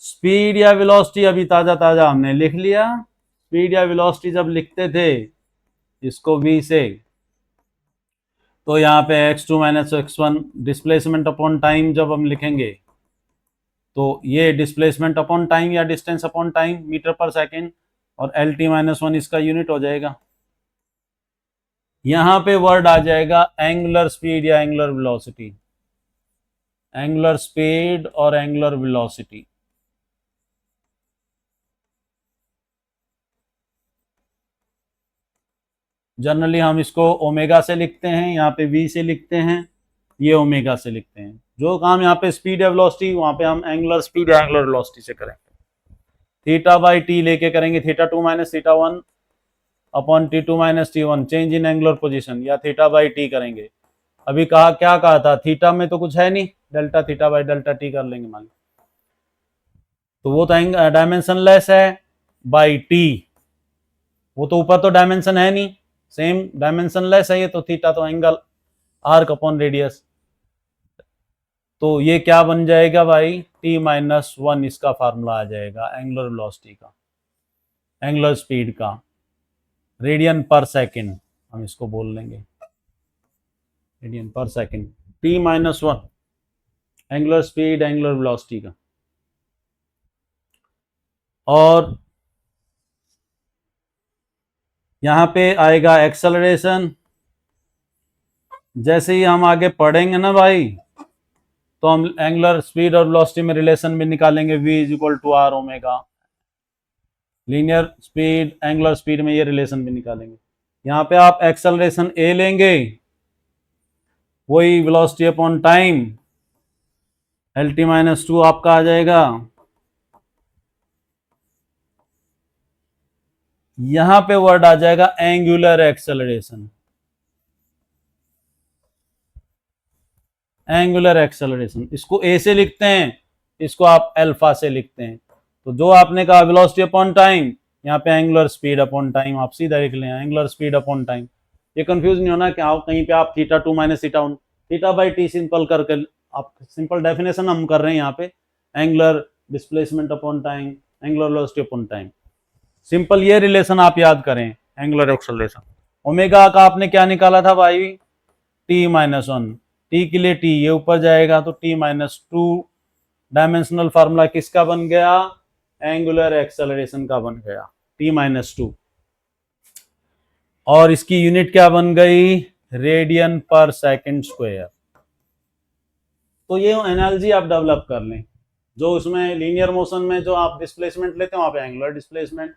स्पीड या वेलोसिटी अभी ताजा ताजा हमने लिख लिया। स्पीड या वेलोसिटी जब लिखते थे इसको v से, तो यहाँ पे x2 minus x1 displacement upon time जब हम लिखेंगे, तो ये डिस्प्लेसमेंट अपॉन टाइम या distance upon time metre per second, और LT-1 इसका यूनिट हो जाएगा। यहाँ पे वर्ड आ जाएगा एंगुलर स्पीड या एंगुलर वेलोसिटी, एंगुलर स्पीड और एंगुलर वेलोसिटी। जनरली हम इसको ओमेगा से लिखते हैं, यहाँ पे v से लिखते हैं, ये ओमेगा से लिखते हैं। जो काम यहाँ पे स्पीड या वेलोसिटी, वहां पे हम एंगुलर स्पीड या एंगुलर वेलोसिटी से करेंगे। थीटा बाई टी लेके करेंगे, θ2 minus θ1 upon T2 minus T1 change in angular position, या थीटा बाई टी करेंगे। अभी क्या कहा था, थीटा में तो कुछ है नहीं, delta theta by delta T कर लेंगे मान लो, तो वो तो डायमेंशनलेस है बाई टी, वो तो ऊपर तो डायमेंशन है नहीं, सेम डायमेंशनलेस है ये, तो थीटा तो एंगल आर्क अपॉन रेडियस। तो ये क्या बन जाएगा भाई, T-1 इसका फार्मूला आ जाएगा एंगुलर वेलोसिटी का, एंगुलर स्पीड का, रेडियन पर सेकेंड हम इसको बोल लेंगे, रेडियन पर second, T-1 angular speed angular velocity का। और यहां पे आएगा एक्सेलरेशन। जैसे ही हम आगे पढ़ेंगे ना भाई, तो हम एंगुलर स्पीड और वेलोसिटी में रिलेशन भी निकालेंगे, v is equal to R omega. Linear speed angular speed में ये रिलेशन भी निकालेंगे। यहाँ पे आप एक्सेलरेशन a लेंगे, वही वेलोसिटी अपॉन टाइम, LT-2 आपका आ जाएगा। यहां पे वर्ड आ जाएगा एंगुलर एक्सेलरेशन। एंगुलर एक्सेलरेशन, इसको ए से लिखते हैं, इसको आप अल्फा से लिखते हैं। तो जो आपने कहा वेलोसिटी अपॉन टाइम, यहाँ पे एंगुलर स्पीड अपॉन टाइम आप सीधा लिख लें, एंगुलर स्पीड अपॉन टाइम। ये कंफ्यूज नहीं होना कि आप कहीं पे आप theta two minus theta one, theta by T simple करके, आप सिंपल डेफिनेशन हम कर रहे हैं यहाँ पे, angular displacement upon time, angular velocity upon time. Simple ये रिलेशन आप याद करें, एंगुलर एक्सेलरेशन। ओमेगा का आपने क्या निकाला था भाई, टी माइनस वन, टी के लिए टी ये ऊपर जाएगा तो T minus to, dimensional formula किसका बन गया, एंगुलर एक्सेलरेशन का बन गया, टी माइनस टू। और इसकी यूनिट क्या बन गई, रेडियन पर सेकंड स्क्वायर। तो ये एनालॉजी आप डेवलप कर लें, जो उसमें लीनियर मोशन में जो आप डिस्प्लेसमेंट लेते हो वहां पे एंगुलर डिस्प्लेसमेंट,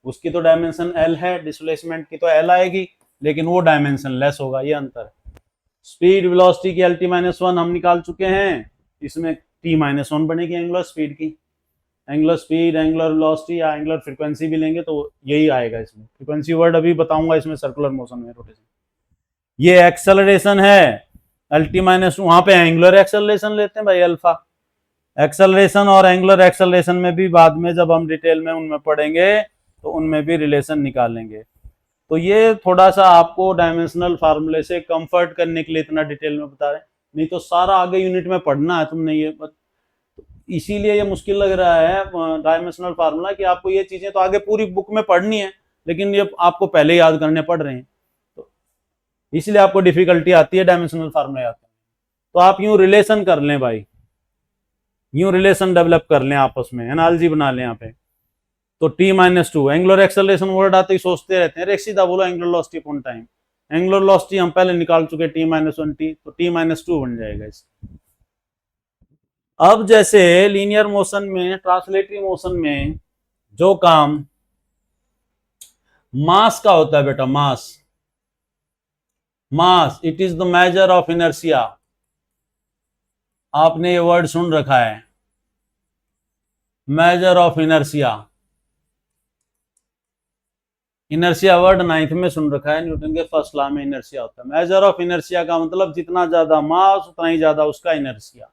उसकी तो डायमेंशन एल है, डिस्प्लेसमेंट की तो एल आएगी, लेकिन वो डायमेंशन लेस होगा, ये अंतर है। स्पीड वेलोसिटी की एल टी माइनस वन हम निकाल चुके हैं, इसमें टी माइनस वन बनेगी एंगुलर स्पीड की। एंगुलर स्पीड, एंगुलर वेलोसिटी या एंगुलर फ्रीक्वेंसी भी लेंगे तो यही आएगा इसमें, फ्रीक्वेंसी वर्ड अभी बताऊंगा इसमें, सर्कुलर मोशन में रोटेशन। ये एक्सेलरेशन है, एल टी माइनस, वहां पे एंगुलर एक्सेलरेशन लेते हैं भाई अल्फा। एक्सेलरेशन और एंगुलर एक्सेलरेशन में भी बाद में जब हम डिटेल में उनमें पढ़ेंगे तो उनमें भी रिलेशन निकालेंगे। तो ये थोड़ा सा आपको डायमेंशनल फार्मूले से कंफर्ट करने के लिए इतना डिटेल में बता रहे हैं, नहीं तो सारा आगे यूनिट में पढ़ना है तुमने ये, इसीलिए ये मुश्किल लग रहा है डायमेंशनल फार्मूला, कि आपको ये चीजें तो आगे पूरी बुक में पढ़नी है, लेकिन ये आपको पहले याद करने पड़ रहे हैं, तो इसलिए आपको डिफिकल्टी आती है डायमेंशनल फार्मूला याद करने। तो आप यूं रिलेशन कर लें भाई, यूं रिलेशन डेवलप कर लें आपस में, एनालॉजी बना लें यहाँ पे। तो T minus two, angular acceleration word आते ही सोचते रहते हैं, सीधा बोलो angular velocity upon time. Angular velocity हम पहले निकाल चुके टी माइनस वन टी, तो टी माइनस टू बन जाएगा इस। अब जैसे लीनियर मोशन में, ट्रांसलेटरी मोशन में जो काम मास का होता है बेटा, mass, mass it is the measure of inertia, आपने ये वर्ड सुन रखा है, measure of inertia. Inertia word ninth में सुन रखा है, न्यूटन के फर्स्ट लॉ में इनर्शिया होता है। मेजर ऑफ इनर्शिया का मतलब जितना ज्यादा मास उतना ही ज्यादा उसका इनर्शिया।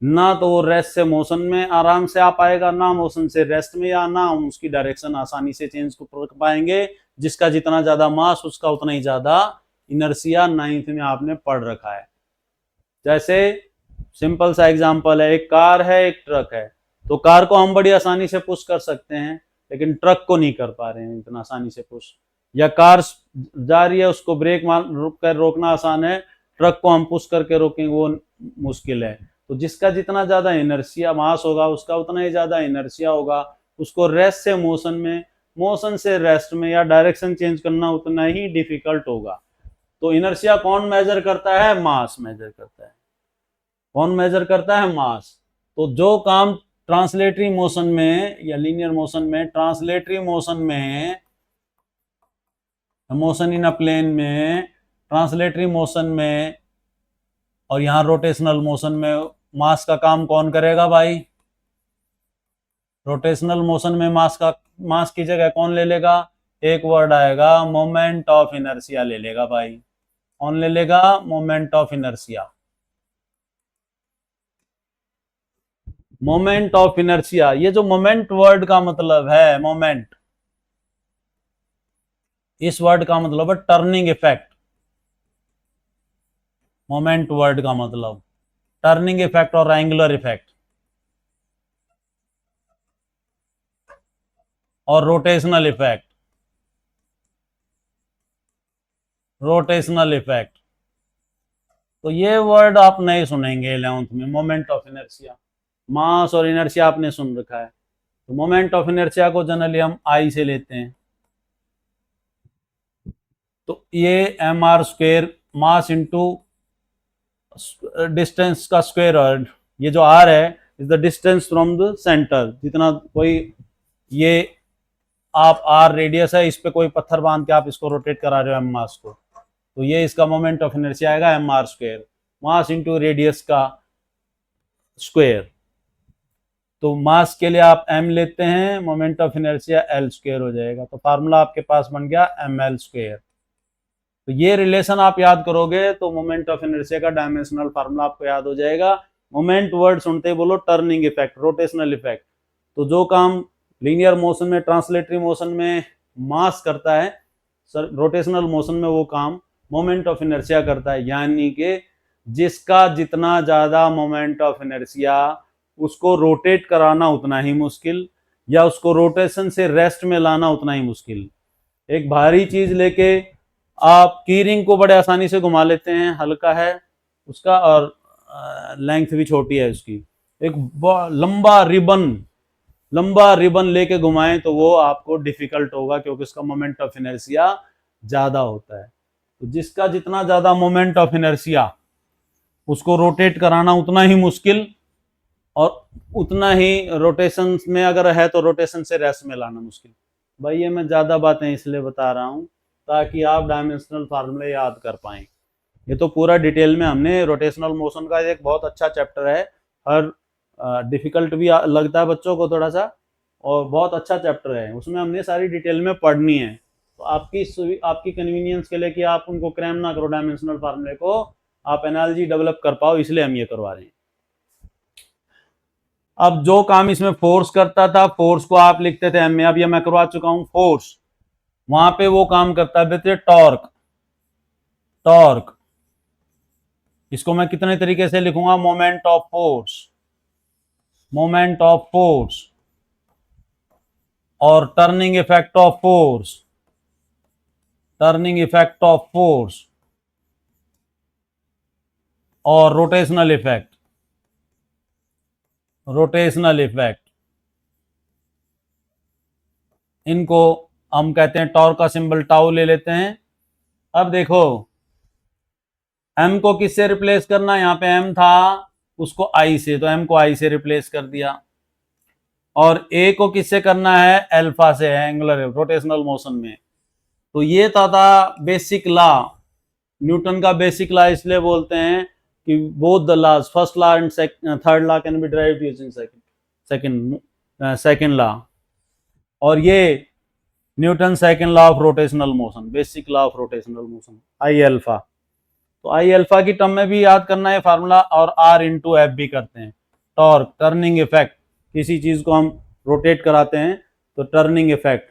ना तो वो रेस्ट से मोशन में आराम से आ पाएगा, ना मोशन से रेस्ट में, या ना हम उसकी डायरेक्शन आसानी से चेंज कर पाएंगे। जिसका जितना ज्यादा मास उसका उतना ही ज्यादा इनर्शिया, नाइन्थ में आपने पढ़ रखा है। जैसे सिंपल सा एग्जांपल है, एक कार है एक ट्रक है, तो कार को हम बड़ी आसानी से पुश कर सकते हैं, लेकिन ट्रक को नहीं कर पा रहे हैं इतना आसानी से पुश। या कार जा रही है, उसको ब्रेक मार रुक कर रोकना आसान है, ट्रक को हम पुश करके रोकेंगे वो मुश्किल है। तो जिसका जितना ज्यादा इनर्शिया मास होगा उसका उतना ही ज्यादा इनर्शिया होगा, उसको रेस्ट से मोशन में, मोशन से रेस्ट में या डायरेक्शन चेंज करना उतना ही डिफिकल्ट होगा। तो इनर्शिया कौन मेजर करता है, मास मेजर करता है। कौन मेजर करता है, मास। तो जो काम ट्रांसलेटरी मोशन में या लीनियर मोशन में, ट्रांसलेटरी मोशन में, मोशन इन अ प्लेन में, ट्रांसलेटरी मोशन में, और यहां रोटेशनल मोशन में मास का काम कौन करेगा भाई, रोटेशनल मोशन में मास का, मास की जगह कौन ले लेगा, एक वर्ड आएगा मोमेंट ऑफ इनर्शिया ले लेगा भाई। कौन ले लेगा, moment of inertia. Moment of inertia, ये जो मोमेंट वर्ड का मतलब है, मोमेंट, इस वर्ड का मतलब है टर्निंग इफेक्ट। मोमेंट वर्ड का मतलब टर्निंग इफेक्ट और एंगुलर इफेक्ट और रोटेशनल इफेक्ट, रोटेशनल इफेक्ट। तो ये वर्ड आप नहीं सुनेंगे 11th में, मोमेंट ऑफ इनर्शिया। मास और इनर्शिया आपने सुन रखा है, तो मोमेंट ऑफ इनर्शिया को जनरली हम आई से लेते हैं। तो ये M R square, mass into distance का स्क्वायर, और ये जो आर है is the distance from the centre. जितना कोई, ये आप आर रेडियस है, इस पे कोई पत्थर बांध के आप इसको रोटेट करा रहे हो एम मास को, तो ये इसका मोमेंट ऑफ इनर्शिया आएगा M R square, mass into radius का स्क्वायर। तो मास के लिए आप m लेते हैं, moment of inertia L square हो जाएगा। तो फार्मूला आपके पास बन गया एम एल स्क्वायर। तो ये रिलेशन आप याद करोगे तो मोमेंट ऑफ इनर्शिया का डायमेंशनल फार्मूला आपको याद हो जाएगा। मोमेंट वर्ड सुनते ही बोलो टर्निंग इफेक्ट, रोटेशनल इफेक्ट। तो जो काम लीनियर मोशन में, ट्रांसलेटरी मोशन में मास करता है, रोटेशनल मोशन में वो काम मोमेंट ऑफ इनर्शिया करता है। यानी कि जिसका जितना ज्यादा मोमेंट ऑफ इनर्शिया, उसको रोटेट कराना उतना ही मुश्किल, या उसको रोटेशन से रेस्ट में लाना उतना ही मुश्किल। एक भारी चीज लेके आप की रिंग को बड़े आसानी से घुमा लेते हैं, हल्का है उसका और लेंथ भी छोटी है उसकी। एक लंबा रिबन लेके घुमाएं तो वो आपको डिफिकल्ट होगा, क्योंकि उसका मोमेंट ऑफ इनर्शिया ज्यादा होता है। तो जिसका जितना ज्यादा मोमेंट ऑफ इनर्शिया, उसको रोटेट कराना उतना ही मुश्किल, और उतना ही रोटेशन में अगर है तो रोटेशन से रेस्ट में लाना मुश्किल। भाई ये मैं ज्यादा बातें इसलिए बता रहा हूं ताकि आप डायमेंशनल फार्मूले याद कर पाएं। ये तो पूरा डिटेल में हमने, रोटेशनल मोशन का एक बहुत अच्छा चैप्टर है, हर डिफिकल्ट भी लगता है बच्चों को थोड़ा सा, और बहुत अच्छा चैप्टर है, उसमें हमने सारी डिटेल में पढ़नी है। तो आपकी कन्वीनियंस के लिए कि आप उनको क्रैम ना करो डायमेंशनल फार्मूले को, आप एनालॉजी डेवलप कर पाओ, इसलिए हम ये करवा रहे हैं। अब जो काम इसमें फोर्स करता था, फोर्स को आप लिखते थे एम में, अब ये मैं करवा चुका हूं फोर्स। वहां पे वो काम करता है बेटे टॉर्क। टॉर्क इसको मैं कितने तरीके से लिखूंगा, moment of force, moment of force, और turning effect of force, turning effect of force, और रोटेशनल इफेक्ट, रोटेशनल इफेक्ट। इनको हम कहते हैं, टॉर्क का सिंबल टाउ ले लेते हैं। अब देखो एम को किससे रिप्लेस करना है, यहां पे एम था, उसको आई से, तो एम को आई से रिप्लेस कर दिया। और ए को किससे करना है, अल्फा से, है एंगुलर रोटेशनल मोशन में। तो ये था बेसिक लॉ, न्यूटन का बेसिक लॉ इसलिए बोलते हैं कि both the laws, first law and third law can be derived using second law. और ये Newton second law of rotational motion, basic law of rotational motion, I alpha. तो I alpha की term में भी याद करना है फार्मूला, और आर इंटू एफ भी करते हैं। टॉर्क, टर्निंग इफेक्ट, किसी चीज को हम रोटेट कराते हैं तो टर्निंग इफेक्ट,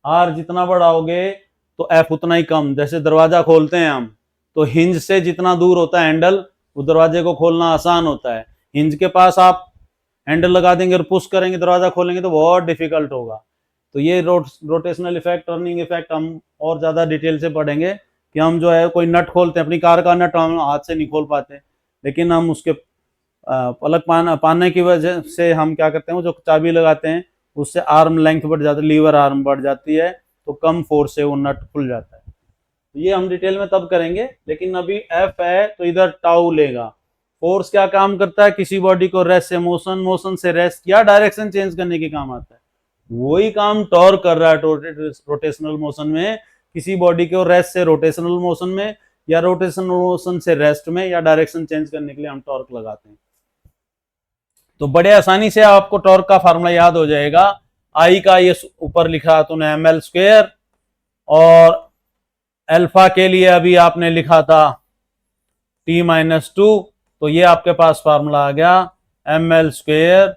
आर जितना बढ़ाओगे तो एफ उतना ही कम। जैसे दरवाजा खोलते हैं हम, तो हिंज से जितना दूर होता है हैंडल, वो दरवाजे को खोलना आसान होता है। हिंज के पास आप हैंडल लगा देंगे और पुश करेंगे, दरवाजा खोलेंगे तो बहुत डिफिकल्ट होगा। तो ये रोटेशनल इफेक्ट, टर्निंग इफेक्ट हम और ज्यादा डिटेल से पढ़ेंगे कि हम जो है कोई नट खोलते हैं, अपनी कार का नट हम हाथ से नहीं खोल पाते, लेकिन हम उसके पलक पाने की वजह से हम क्या करते हैं, वो जो चाबी लगाते हैं उससे आर्म लेंथ बढ़ जाती है, लीवर आर्म बढ़ जाती है, तो कम फोर्स से वो नट खुल जाता है। तो ये हम डिटेल में तब करेंगे, लेकिन अभी एफ है तो इधर टाउ लेगा। फोर्स क्या काम करता है, किसी बॉडी को रेस्ट से मोशन, मोशन से रेस्ट या डायरेक्शन चेंज करने के काम आता है। वही काम टॉर्क कर रहा है रोटेशनल मोशन में, किसी बॉडी को रेस्ट से रोटेशनल मोशन में, या रोटेशनल मोशन से रेस्ट में, या डायरेक्शन चेंज करने के लिए हम टॉर्क लगाते हैं। तो बड़े आसानी से आपको टॉर्क का फार्मूला याद हो जाएगा। आई का ये ऊपर लिखा तूने एम एल स्क्वेयर, और अल्फा के लिए अभी आपने लिखा था T-2, तो ये आपके पास फार्मूला आ गया M L square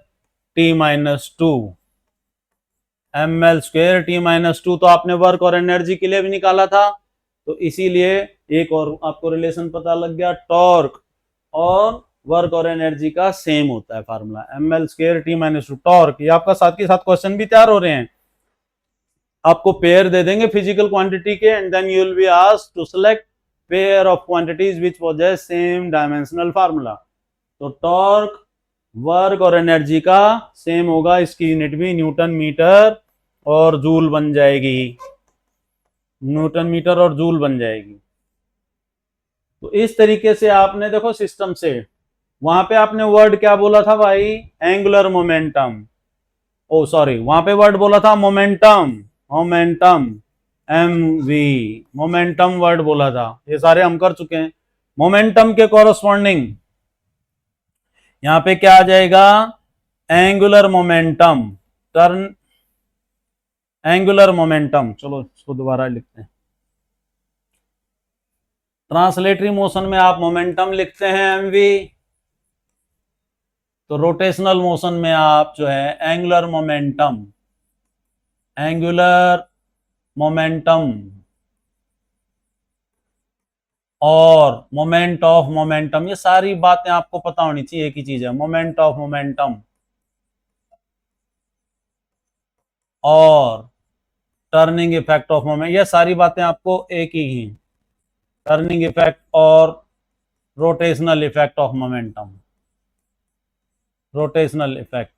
T-2, M L square T-2। तो आपने वर्क और एनर्जी के लिए भी निकाला था, तो इसीलिए एक और आपको रिलेशन पता लग गया, टॉर्क और वर्क और एनर्जी का सेम होता है formula, M L square T-2 torque. ये आपका साथ के साथ क्वेश्चन भी तैयार हो रहे हैं, आपको पेयर दे देंगे फिजिकल क्वांटिटी के, and then you will be asked to select pair of quantities which possess same dimensional formula. तो टॉर्क, वर्क और एनर्जी का सेम होगा, इसकी यूनिट भी न्यूटन मीटर और जूल बन जाएगी, न्यूटन मीटर और जूल बन जाएगी। तो इस तरीके से आपने देखो सिस्टम से, वहां पे आपने वर्ड क्या बोला था भाई, एंगुलर मोमेंटम, ओ सॉरी वहां पे वर्ड बोला था momentum, momentum M V, momentum word बोला था, ये सारे हम कर चुके हैं। मोमेंटम के कोरस्पॉन्डिंग यहां पे क्या आ जाएगा, angular momentum, turn angular momentum. चलो इसको दोबारा लिखते हैं, ट्रांसलेटरी मोशन में आप मोमेंटम लिखते हैं mv, तो रोटेशनल मोशन में आप जो है एंगुलर मोमेंटम और मोमेंट ऑफ मोमेंटम, ये सारी बातें आपको पता होनी चाहिए। एक ही चीज है, मोमेंट ऑफ मोमेंटम और टर्निंग इफेक्ट ऑफ मोमेंट, ये सारी बातें आपको एक ही हैं। टर्निंग इफेक्ट और rotational effect of momentum, rotational effect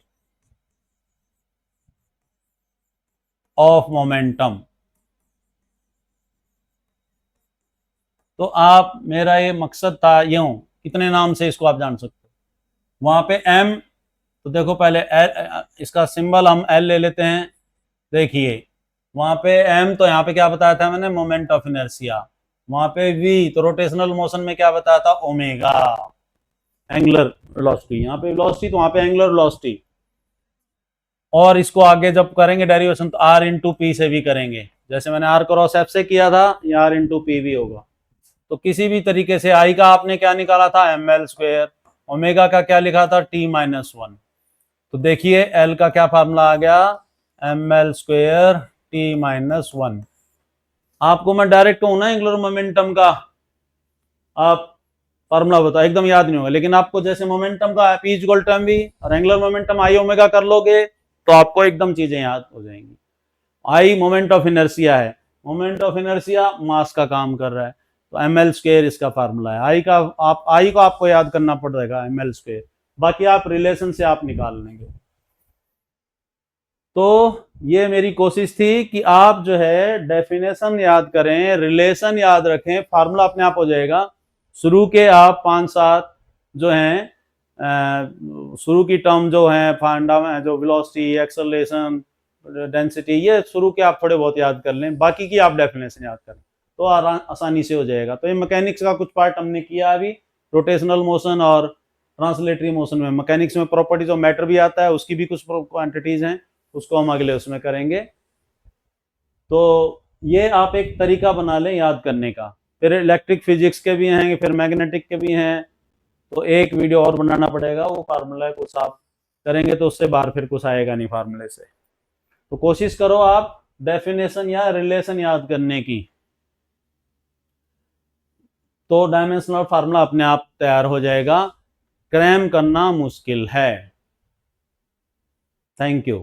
of momentum. तो आप, मेरा ये मकसद था यूं, कितने नाम से इसको आप जान सकते हो। वहां पे एम, तो देखो पहले इसका सिंबल हम एल ले लेते हैं। देखिए वहां पे एम, तो यहाँ पे क्या बताया था मैंने, मोमेंट ऑफ इनर्शिया। वहां पे वी, तो रोटेशनल मोशन में क्या बताया था, ओमेगा, एंगुलर वेलोसिटी। यहाँ पे वेलोसिटी, तो वहां पे एंगुलर वेलोसिटी। और इसको आगे जब करेंगे डेरिवेशन, तो आर इंटू पी से भी करेंगे, जैसे मैंने आर क्रॉस एफ से किया था, ये आर इंटू पी भी होगा। तो किसी भी तरीके से आई का आपने क्या निकाला था, एम एल स्क्वेयर, ओमेगा का क्या लिखा था, टी माइनस वन। तो देखिए एल का क्या फार्मूला आ गया, M L square T minus one. आपको मैं डायरेक्ट हूं ना एंगुलर मोमेंटम का, आप फार्मूला बताओ, एकदम याद नहीं होगा, लेकिन आपको जैसे मोमेंटम का पी इक्वल टू एमवी और एंगुलर मोमेंटम आई ओमेगा कर लोगे तो आपको एकदम चीजें याद हो जाएंगी। आई मोमेंट ऑफ इनर्शिया है, मोमेंट ऑफ इनर्शिया मास का काम कर रहा है, तो एम एल स्क्वेयर इसका फार्मूला है। आई का आप, आई को आपको याद करना पड़ेगा, एम एल स्क्वेयर, बाकी आप रिलेशन से आप निकाल लेंगे। तो ये मेरी कोशिश थी कि आप जो है डेफिनेशन याद करें, रिलेशन याद रखें, फार्मूला अपने आप हो जाएगा। शुरू के आप 5-7 जो हैं, शुरू की टर्म जो है, फांडा में जो वेलोसिटी, एक्सेलरेशन, डेंसिटी, ये शुरू के आप थोड़े बहुत याद कर लें, बाकी की आप डेफिनेशन याद करें तो आसानी से हो जाएगा। तो ये मैकेनिक्स का कुछ पार्ट हमने किया अभी, रोटेशनल मोशन और ट्रांसलेटरी मोशन में। मैकेनिक्स में प्रॉपर्टीज ऑफ मैटर भी आता है, उसकी भी कुछ क्वांटिटीज हैं, उसको हम अगले उसमें करेंगे। तो ये आप एक तरीका बना लें याद करने का। फिर इलेक्ट्रिक फिजिक्स के भी हैं, फिर मैग्नेटिक के भी हैं, तो एक वीडियो और बनाना पड़ेगा। वो फार्मूला कुछ आप करेंगे तो उससे बाहर फिर कुछ आएगा नहीं फार्मूले से। तो कोशिश करो आप डेफिनेशन या रिलेशन याद करने की, तो डायमेंशनल फार्मूला अपने आप तैयार हो जाएगा। क्रैम करना मुश्किल है। Thank you.